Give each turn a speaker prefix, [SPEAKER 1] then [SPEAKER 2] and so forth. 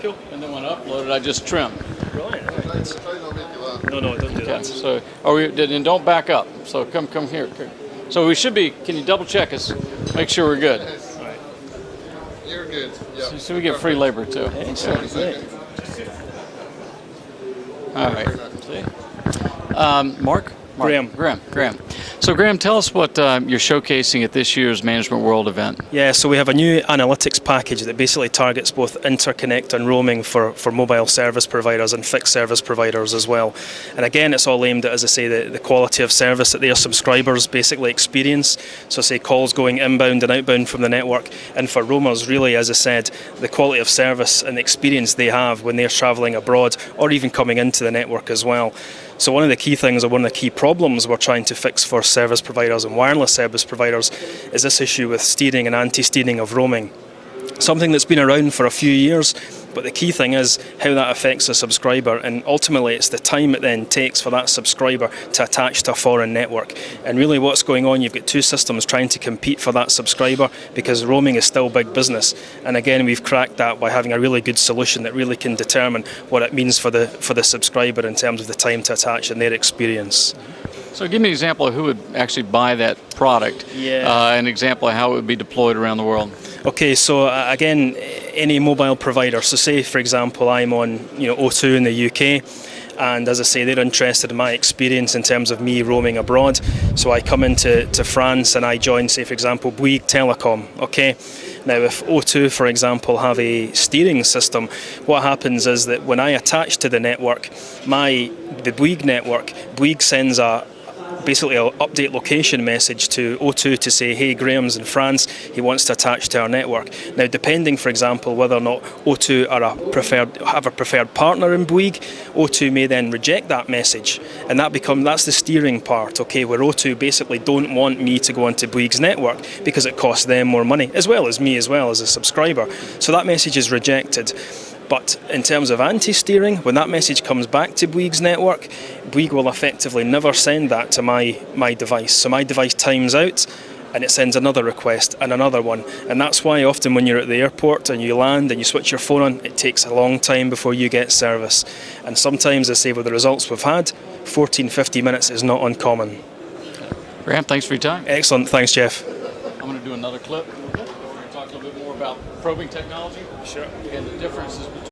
[SPEAKER 1] Cool.
[SPEAKER 2] And then when I upload it, I just trim.
[SPEAKER 1] Right.
[SPEAKER 3] Try not make you laugh.
[SPEAKER 1] No, don't do
[SPEAKER 2] Okay.
[SPEAKER 1] that.
[SPEAKER 2] So, and don't back up. So come here. So we should be. Can you double check us? Make sure we're good.
[SPEAKER 3] Yes.
[SPEAKER 1] All right.
[SPEAKER 3] You're good. Yeah.
[SPEAKER 2] So we get free labor too.
[SPEAKER 1] Excellent. Great.
[SPEAKER 2] All right. See? Mark? Graham. So Graham, tell us what you're showcasing at this year's Management World event.
[SPEAKER 1] Yeah, so we have a new analytics package that basically targets both interconnect and roaming for mobile service providers and fixed service providers as well. And again, it's all aimed at, as I say, the quality of service that their subscribers basically experience. So say calls going inbound and outbound from the network. And for roamers, really, as I said, the quality of service and the experience they have when they're travelling abroad or even coming into the network as well. So one of the key things, or one of the key problems we're trying to fix for service providers and wireless service providers is this issue with steering and anti-steering of roaming. Something that's been around for a few years, but the key thing is how that affects the subscriber, and ultimately it's the time it then takes for that subscriber to attach to a foreign network. And really what's going on, you've got two systems trying to compete for that subscriber because roaming is still big business. And again, we've cracked that by having a really good solution that really can determine what it means for the subscriber in terms of the time to attach and their experience.
[SPEAKER 2] So give me an example of who would actually buy that product.
[SPEAKER 1] Yeah.
[SPEAKER 2] An example of how it would be deployed around the world.
[SPEAKER 1] Okay, so again, any mobile provider. So say, for example, I'm on O2 in the UK, and as I say, they're interested in my experience in terms of me roaming abroad. So I come into France and I join, say, for example, Bouygues Telecom. Okay. Now, if O2, for example, have a steering system, what happens is that when I attach to the network, the Bouygues network, Bouygues sends basically an update location message to O2 to say, hey, Graham's in France, he wants to attach to our network. Now, depending, for example, whether or not O2 have a preferred partner in Bouygues, O2 may then reject that message, and that's the steering part, okay, where O2 basically don't want me to go onto Bouygues' network because it costs them more money, as well as me as well as a subscriber. So that message is rejected. But in terms of anti-steering, when that message comes back to Bouygues' network, Bouygues will effectively never send that to my device. So my device times out and it sends another request and another one. And that's why often when you're at the airport and you land and you switch your phone on, it takes a long time before you get service. And sometimes, I say, with the results we've had, 14-15 minutes is not uncommon.
[SPEAKER 2] Graham, thanks for your time.
[SPEAKER 1] Excellent. Thanks, Jeff.
[SPEAKER 2] I'm going to do another clip. We're going to talk a little bit more about probing technology.
[SPEAKER 1] Sure.
[SPEAKER 2] And the differences between